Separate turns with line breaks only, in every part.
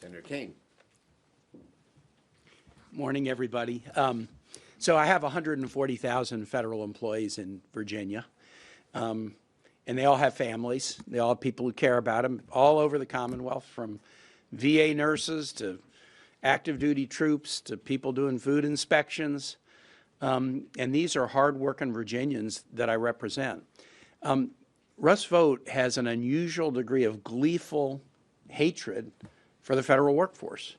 Senator Kaine.
Morning, everybody. So I have 140,000 federal employees in Virginia, and they all have families. They all have people who care about them all over the Commonwealth, from VA nurses to active duty troops to people doing food inspections. And these are hardworking Virginians that I represent. Russ Vought has an unusual degree of gleeful hatred for the federal workforce.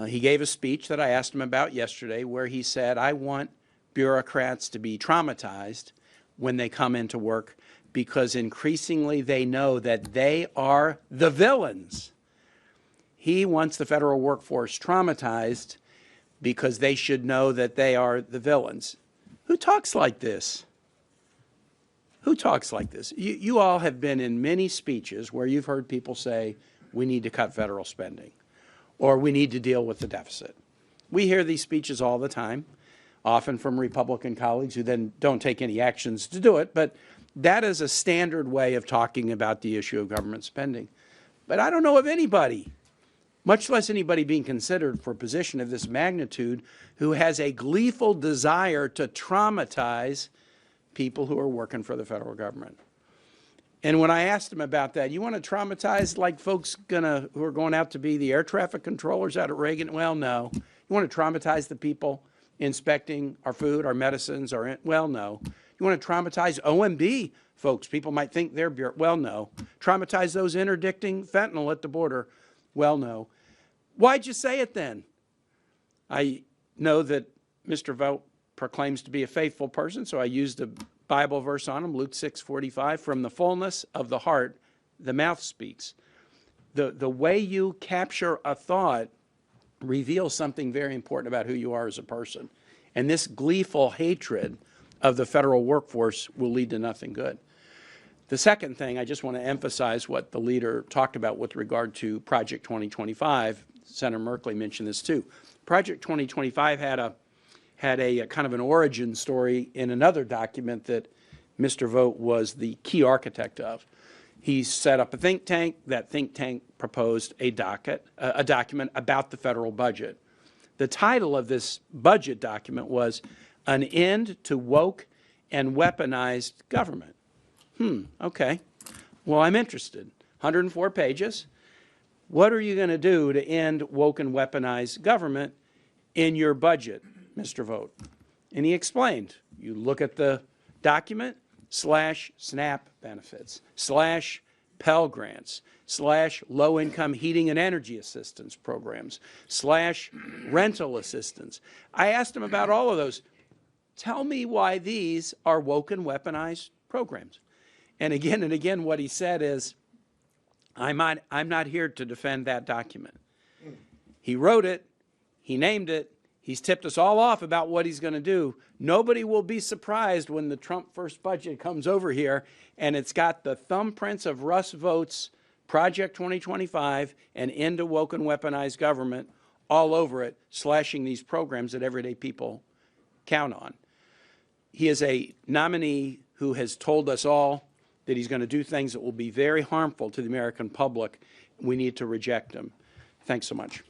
He gave a speech that I asked him about yesterday where he said, I want bureaucrats to be traumatized when they come into work because increasingly they know that they are the villains. He wants the federal workforce traumatized because they should know that they are the villains. Who talks like this? Who talks like this? You all have been in many speeches where you've heard people say, we need to cut federal spending, or we need to deal with the deficit. We hear these speeches all the time, often from Republican colleagues who then don't take any actions to do it, but that is a standard way of talking about the issue of government spending. But I don't know of anybody, much less anybody being considered for a position of this magnitude, who has a gleeful desire to traumatize people who are working for the federal government. And when I asked him about that, you want to traumatize like folks who are going out to be the air traffic controllers out at Reagan? Well, no. You want to traumatize the people inspecting our food, our medicines, well, no. You want to traumatize OMB folks? People might think they're well, no. Traumatize those interdicting fentanyl at the border? Well, no. Why'd you say it then? I know that Mr. Vought proclaims to be a faithful person, so I used a Bible verse on him, Luke 6:45, from the fullness of the heart, the mouth speaks. The way you capture a thought reveals something very important about who you are as a person. And this gleeful hatred of the federal workforce will lead to nothing good. The second thing, I just want to emphasize what the leader talked about with regard to Project 2025. Senator Merkley mentioned this too. Project 2025 had a kind of an origin story in another document that Mr. Vought was the key architect of. He set up a think tank. That think tank proposed a document about the federal budget. The title of this budget document was An End to Woke and Weaponized Government. Okay. Well, I'm interested. 104 pages. What are you going to do to end woke and weaponized government in your budget, Mr. Vought? And he explained, you look at the document, /SNAP benefits, /Pell Grants, /low-income heating and energy assistance programs, /rental assistance. I asked him about all of those. Tell me why these are woke and weaponized programs. And again, what he said is, I'm not here to defend that document. He wrote it, he named it, he's tipped us all off about what he's going to do. Nobody will be surprised when the Trump first budget comes over here and it's got the thumbprints of Russ Vought's Project 2025 and End to Woke and Weaponized Government all over it, slashing these programs that everyday people count on. He is a nominee who has told us all that he's going to do things that will be very harmful to the American public. We need to reject him. Thanks so much.